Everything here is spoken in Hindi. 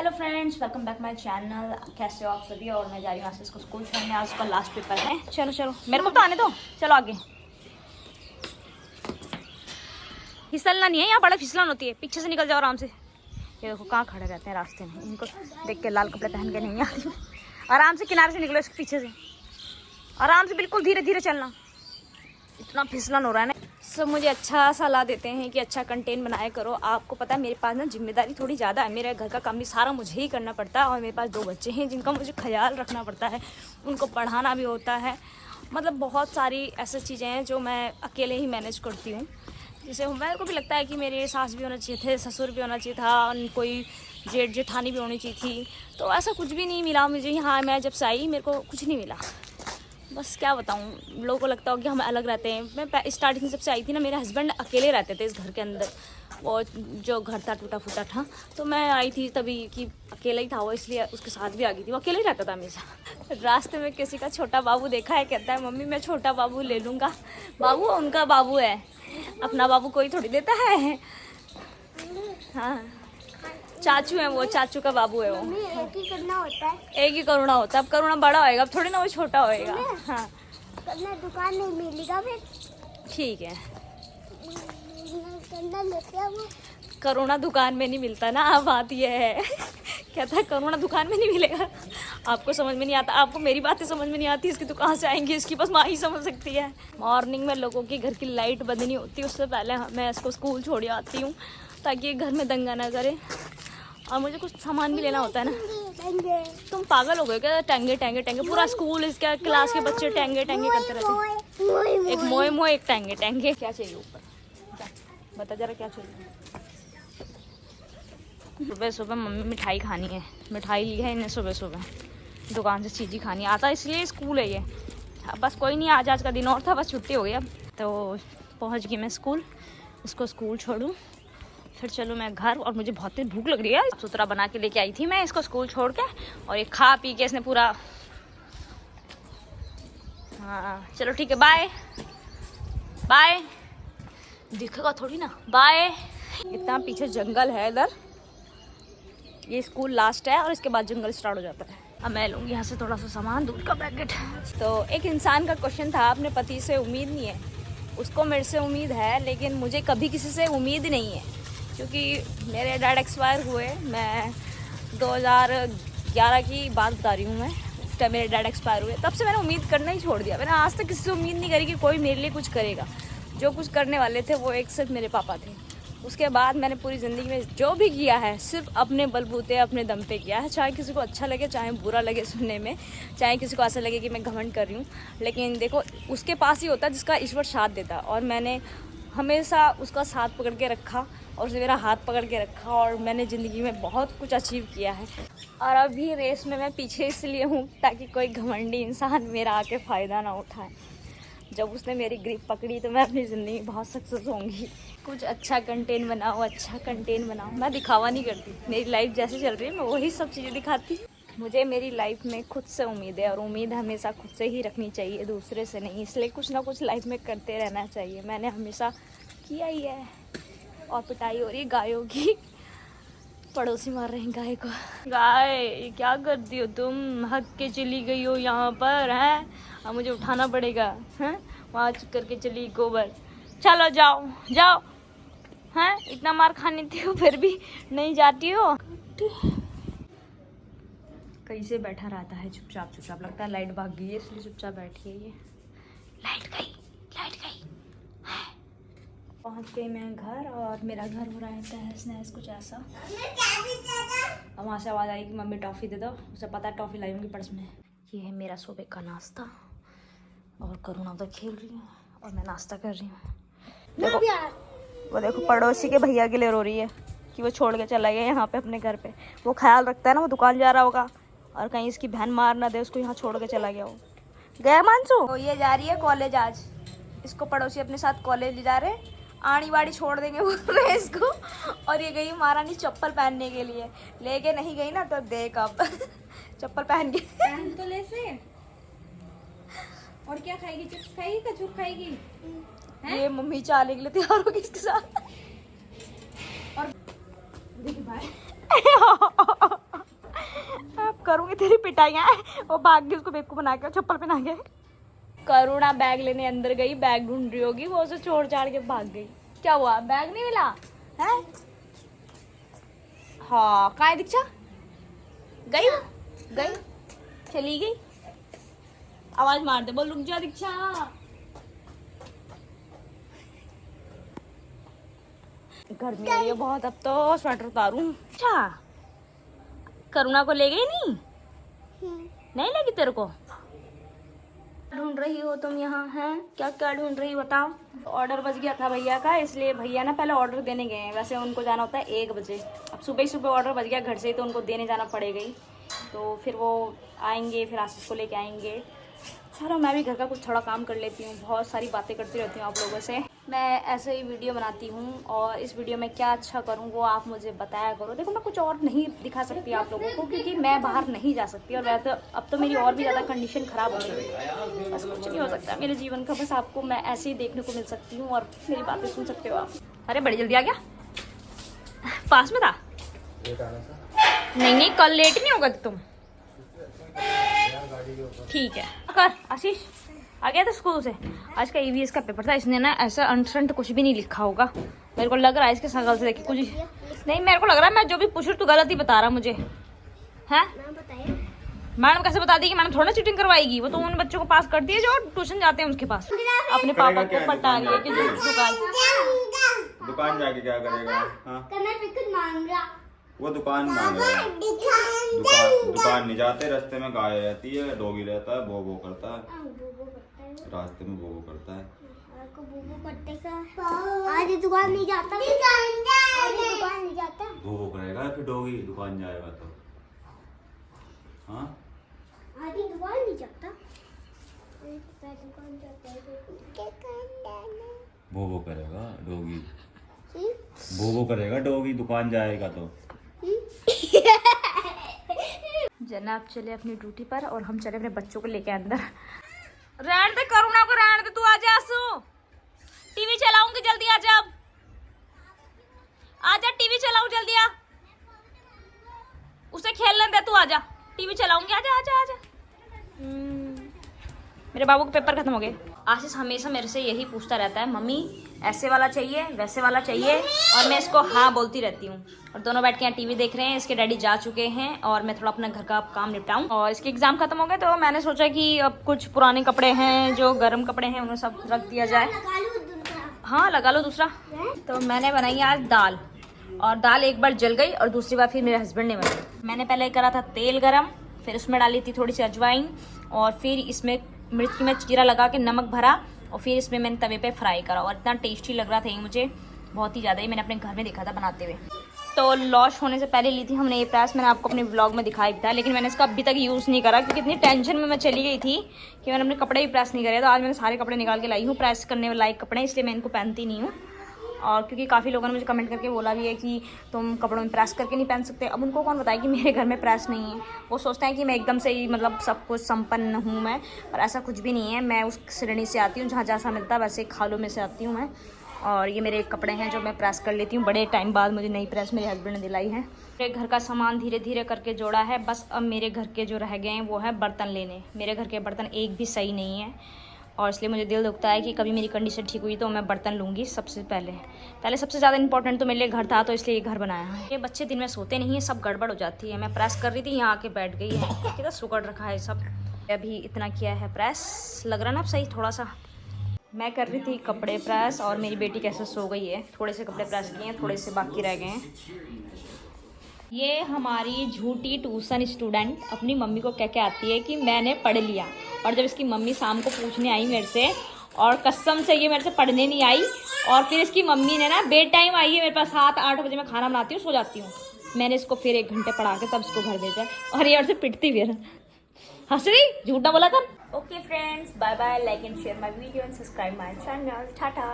Hello friends, welcome back my channel. कैसे हो आप सभी? और मैं जा रही हूँ आज से इसको स्कूल छोड़ने। आज उसका लास्ट पेपर है। चलो चलो, मेरे को तो आने दो। चलो आगे। फिसलना नहीं है, यहाँ बड़ा फिसलन होती है। पीछे से निकल जाओ आराम से। ये देखो कहाँ खड़े रहते हैं रास्ते में। इनको देख के लाल कपड़े पहन के नहीं आती। आराम से किनारे से निकलो इसके पीछे से। आराम से, बिल्कुल धीरे धीरे चलना। इतना फिसलन हो रहा है ना। सब मुझे अच्छा सलाह देते हैं कि अच्छा कंटेंट बनाया करो। आपको पता है मेरे पास ना जिम्मेदारी थोड़ी ज़्यादा है। मेरे घर का काम भी सारा मुझे ही करना पड़ता है और मेरे पास 2 बच्चे हैं जिनका मुझे ख्याल रखना पड़ता है। उनको पढ़ाना भी होता है। मतलब बहुत सारी ऐसी चीज़ें हैं जो मैं अकेले ही मैनेज करती हूँ। जैसे मेरे को भी लगता है कि मेरे सास भी होना चाहिए थे, ससुर भी होना चाहिए था, कोई जेठ जेठानी भी होनी चाहिए थी। तो ऐसा कुछ भी नहीं मिला मुझे। यहाँ मैं जब से आई मेरे को कुछ नहीं मिला। बस क्या बताऊँ, लोगों को लगता हो कि हम अलग रहते हैं। मैं स्टार्टिंग जब से आई थी ना, मेरे हस्बैंड अकेले रहते थे इस घर के अंदर। वो जो घर था टूटा फूटा था, तो मैं आई थी तभी कि अकेला ही था वो, इसलिए उसके साथ भी आ गई थी। वो अकेले ही रहता था हमेशा। रास्ते में किसी का छोटा बाबू देखा है, कहता है मम्मी मैं छोटा बाबू ले लूँगा। बाबू उनका बाबू है, अपना बाबू कोई थोड़ी देता है। हाँ, चाचू है वो, चाचू का बाबू है वो। एक ही करना होता है। एक ही करुणा होता है। अब करुणा बड़ा होएगा, अब थोड़ी ना वो छोटा होएगा। हाँ, करना दुकान नहीं मिलेगा फिर। ठीक है। करना लेते हैं वो। करुणा दुकान में नहीं मिलता ना, बात ये है। कहता है करुणा दुकान में नहीं मिलेगा। आपको समझ में नहीं आता, आपको मेरी बातें समझ में नहीं आती, इसकी तो कहाँ से आएंगी? इसकी बस माँ ही समझ सकती है। मॉर्निंग में लोगों के घर की लाइट बंद नहीं होती, उससे पहले मैं इसको स्कूल छोड़ आती हूँ ताकि ये घर में दंगा ना करे। और मुझे कुछ सामान भी लेना होता है ना। तुम पागल हो गए क्या? टेंगे टेंगे टेंगे, पूरा स्कूल इसका क्लास के बच्चे टेंगे टेंगे करते रहते हैं। एक मोए मोए, एक टेंगे टेंगे। क्या चाहिए ऊपर? बता जरा क्या चाहिए। सुबह सुबह मम्मी मिठाई खानी है। मिठाई ली है इन्हें सुबह सुबह दुकान से। चीज़ी खानी आता है, इसलिए स्कूल है ये। बस कोई नहीं, आज का दिन और था, बस छुट्टी हो गई अब। तो पहुंच गई मैं स्कूल। इसको स्कूल छोड़ूं फिर चलूँ मैं घर। और मुझे बहुत तेज भूख लग रही है। सुतरा बना के लेके आई थी मैं इसको स्कूल छोड़ के, और ये खा पी के इसने पूरा। हाँ चलो ठीक है, बाय बाय। दिखेगा थोड़ी ना, बाय। इतना पीछे जंगल है इधर। ये स्कूल लास्ट है और इसके बाद जंगल स्टार्ट हो जाता है। अब मैं लूँगी यहाँ से थोड़ा सा सामान, दूध का पैकेट। तो एक इंसान का क्वेश्चन था, अपने पति से उम्मीद नहीं है, उसको मेरे से उम्मीद है, लेकिन मुझे कभी किसी से उम्मीद नहीं है। क्योंकि मेरे डैड एक्सपायर हुए, मैं 2011 की बात बता रही हूँ मैं। उस टाइम मेरे डैड एक्सपायर हुए, तब से मैंने उम्मीद करना ही छोड़ दिया। मैंने आज तक किसी से उम्मीद नहीं करी कि कोई मेरे लिए कुछ करेगा। जो कुछ करने वाले थे वो एक सिर्फ मेरे पापा थे। उसके बाद मैंने पूरी ज़िंदगी में जो भी किया है सिर्फ अपने बलबूते, अपने दम पे किया है। चाहे किसी को अच्छा लगे, चाहे बुरा लगे सुनने में, चाहे किसी को ऐसा लगे कि मैं घमंड कर रही हूँ। लेकिन देखो, उसके पास ही होता है जिसका ईश्वर साथ देता। और मैंने हमेशा उसका साथ पकड़ के रखा और उसने मेरा हाथ पकड़ के रखा, और मैंने ज़िंदगी में बहुत कुछ अचीव किया है। और अभी रेस में मैं पीछे इसलिए हूँ ताकि कोई घमंडी इंसान मेरा आके फ़ायदा ना उठाए। जब उसने मेरी ग्रिप पकड़ी तो मैं अपनी ज़िंदगी में बहुत सक्सेस होंगी। कुछ अच्छा कंटेंट बनाओ, अच्छा कंटेंट बनाओ। मैं दिखावा नहीं करती, मेरी लाइफ जैसे चल रही है मैं वही सब चीज़ें दिखाती। मुझे मेरी लाइफ में खुद से उम्मीद है, और उम्मीद हमेशा खुद से ही रखनी चाहिए, दूसरे से नहीं। इसलिए कुछ ना कुछ लाइफ में करते रहना चाहिए। मैंने हमेशा किया ही है। और पिटाई हो रही है गायों की, पड़ोसी मार रहे हैं गाय को। गाय क्या करती हो तुम? हक के चली गई हो यहाँ पर, हैं? अब मुझे उठाना पड़ेगा, हैं? वहाँ करके चली गोबर। चलो जाओ जाओ, हैं? इतना मार खाने थी हो फिर भी नहीं जाती हो। कहीं से बैठा रहता है चुपचाप चुपचाप। लगता है लाइट भाग गई है इसलिए चुपचाप बैठी है ये। लाइट गई, लाइट गई। पहुंच गई मैं घर, और मेरा घर हो रहा है तहस नहस कुछ ऐसा। अब वहाँ से आवाज़ आई कि मम्मी टॉफ़ी दे दो। उसे पता है टॉफ़ी लाई होंगी पर्स में। ये है मेरा सुबह का नाश्ता, और करुणा उधर खेल रही है और मैं नाश्ता कर रही हूँ। देखो वो देखो, पड़ोसी के भैया के लिए रो रही है कि वो छोड़ के चला गया यहाँ पे अपने घर पे। वो ख्याल रखता है ना, वो दुकान जा रहा होगा और कहीं इसकी बहन मार ना दे उसको, यहाँ छोड़ के चला गया। वो गया मानसू। तो ये जा रही है कॉलेज आज। इसको पड़ोसी अपने साथ कॉलेज ले जा रहे हैं। आड़ी बाड़ी छोड़ देंगे बोल रहे इसको। और ये गई महारानी चप्पल पहनने के लिए। लेके नहीं गई ना तो देख अब। चप्पल पहन के पहन तो ले से। और क्या खाएगी? चिप्स खाएगी, कचूर खाएगी? ये मम्मी चाले के लिए तैयार होगी इसके साथ। और देख भाई पिटाई है। वो भाग गई, उसको बेवकूफ बना के चप्पल पहना के। करुणा बैग लेने अंदर गई, बैग ढूंढ रही होगी, वो उसे छोड़ छाड़ के भाग गई। क्या हुआ, बैग नहीं मिला है? हाँ, कहाँ है दीक्षा? गई गई चली गई। आवाज मार दे, बोल रुक जा दीक्षा। गर्मी हो रही है बहुत, अब तो स्वेटर उतारूं। अच्छा, करुणा को ले गई नहीं? नहीं लगी तेरे को? ढूंढ रही हो तुम यहाँ हैं? क्या क्या ढूंढ रही बताओ। ऑर्डर बच गया था भैया का, इसलिए भैया ना पहले ऑर्डर देने गए हैं। वैसे उनको जाना होता है 1 बजे, अब सुबह ही सुबह ऑर्डर बच गया घर से ही, तो उनको देने जाना पड़ेगा ही। तो फिर वो आएंगे, फिर आशीष को लेके आएंगे। चलो मैं भी घर का कुछ थोड़ा काम कर लेती हूँ, बहुत सारी बातें करती रहती हूँ आप लोगों से। मैं ऐसे ही वीडियो बनाती हूँ और इस वीडियो में क्या अच्छा करूँ वो आप मुझे बताया करो। देखो मैं कुछ और नहीं दिखा सकती आप लोगों को, क्योंकि मैं बाहर नहीं जा सकती और वैसे अब तो मेरी और भी ज़्यादा कंडीशन ख़राब हो गई है। बस कुछ नहीं हो सकता मेरे जीवन का, बस आपको मैं ऐसे ही देखने को मिल सकती हूँ और मेरी बातें सुन सकते हो आप। अरे बड़ी जल्दी आ गया, पास में था? नहीं कल लेट नहीं होगा तुम? ठीक है कर। आशीष आ गया था स्कूल से? आज का EVS का पेपर था, इसने ना ऐसा अंट कुछ भी नहीं लिखा होगा, मेरे को लग रहा है इसके शकल से देखे कुछ नहीं। मेरे को लग रहा है मैं जो भी पूछ रही तू गलत ही बता रहा मुझे है। मैडम कैसे बता दी कि मैडम थोड़ा चीटिंग करवाएगी? वो तो उन बच्चों को पास करती है जो ट्यूशन जाते हैं उसके पास। अपने पापा को पटा रही है कि दुकान जाके क्या करेगा? हाँ? वो दुकान मांग रहा है। दुकान नहीं जाते, रास्ते में गाय रहती है, डॉगी रहता है, बो करता है, रास्ते में बो करता है। आज दुकान नहीं जाता, दुकान नहीं जाता, बो करेगा फिर डॉगी दुकान जाएगा तो। हाँ आज दुकान नहीं जाता, बो करेगा डॉगी, बो करेगा डॉगी दुकान जाएगा तो। जनाब चले अपनी ड्यूटी पर और हम चले अपने बच्चों को लेके अंदर। रहने दे करुणा को, रहने दे, तू आजा आसू, टीवी चलाऊंगी, जल्दी आजा, अब आजा, टीवी चलाऊं, जल्दी आ, उसे खेलने दे, तू आजा, टीवी चलाऊंगी, आजा आजा आजा। मेरे बाबू के पेपर खत्म हो गए। आशीष हमेशा मेरे से यही पूछता रहता है, मम्मी ऐसे वाला चाहिए, वैसे वाला चाहिए, और मैं इसको हाँ बोलती रहती हूँ। और दोनों बैठ के यहाँ टीवी देख रहे हैं, इसके डैडी जा चुके हैं और मैं थोड़ा अपना घर का काम निपटाऊँ। और इसके एग्जाम खत्म हो गए तो मैंने सोचा कि अब कुछ पुराने कपड़े हैं, जो गर्म कपड़े हैं, उन्हें सब रख दिया जाए। हाँ लगा लो दूसरा। तो मैंने बनाई आज दाल, और दाल एक बार जल गई और दूसरी बार फिर मेरे हस्बैंड ने बनाई। मैंने पहले करा था तेल गरम, फिर उसमें डाली थी थोड़ी सी अजवाइन, और फिर इसमें मिर्च में चीरा लगा के नमक भरा, और फिर इसमें मैंने तवे पे फ्राई करा, और इतना टेस्टी लग रहा था ये मुझे, बहुत ही ज़्यादा ही। मैंने अपने घर में देखा था बनाते हुए। तो लॉस होने से पहले ली थी हमने ये प्रेस, मैंने आपको अपने व्लॉग में दिखाई था, लेकिन मैंने इसका अभी तक यूज़ नहीं करा, क्योंकि इतनी टेंशन में मैं चली गई थी कि मैंने अपने कपड़े भी प्रेस नहीं करे। तो आज मैंने सारे कपड़े निकाल के लाई हूँ प्रेस करने लायक कपड़े, इसलिए मैं इनको पहनती नहीं हूँ। और क्योंकि काफ़ी लोगों ने मुझे कमेंट करके बोला भी है कि तुम कपड़ों में प्रेस करके नहीं पहन सकते। अब उनको कौन बताए कि मेरे घर में प्रेस नहीं है, वो सोचते हैं कि मैं एकदम से ही मतलब सब कुछ संपन्न हूँ मैं, और ऐसा कुछ भी नहीं है। मैं उस श्रेणी से आती हूँ जहाँ जैसा मिलता है वैसे खालों में से आती हूँ मैं। और ये मेरे कपड़े हैं जो मैं प्रेस कर लेती हूँ, बड़े टाइम बाद मुझे नई प्रेस मेरे हस्बैंड ने दिलाई है। मेरे घर का सामान धीरे धीरे करके जोड़ा है, बस अब मेरे घर के जो रह गए हैं वो है बर्तन लेने। मेरे घर के बर्तन एक भी सही नहीं है, और इसलिए मुझे दिल दुखता है कि कभी मेरी कंडीशन ठीक हुई तो मैं बर्तन लूँगी सबसे पहले सबसे ज़्यादा इंपॉर्टेंट तो मेरे लिए घर था, तो इसलिए ये घर बनाया है। ये बच्चे दिन में सोते नहीं है, सब गड़बड़ हो जाती है। मैं प्रेस कर रही थी, यहाँ आके बैठ गई है, कितना सुकड़ रखा है सब। अभी इतना किया है प्रेस, लग रहा ना अब सही थोड़ा सा। मैं कर रही थी कपड़े प्रेस, और मेरी बेटी कैसे सो गई है। थोड़े से कपड़े प्रेस किए हैं, थोड़े से बाकी रह गए हैं। ये हमारी झूठी ट्यूशन स्टूडेंट अपनी मम्मी को कह के आती है कि मैंने पढ़ लिया, और जब इसकी मम्मी शाम को पूछने आई मेरे से, और कसम से ये मेरे से पढ़ने नहीं आई, और फिर इसकी मम्मी ने ना बेड टाइम आई है मेरे पास, 7-8 बजे मैं खाना बनाती हूँ, सो जाती हूँ। मैंने इसको फिर 1 घंटे पढ़ा के तब इसको घर भेजा, और ये और से पिटती फिर हंस रही, झूठा बोला था। Okay friends, bye bye, like and share my video and subscribe my channel, Tata.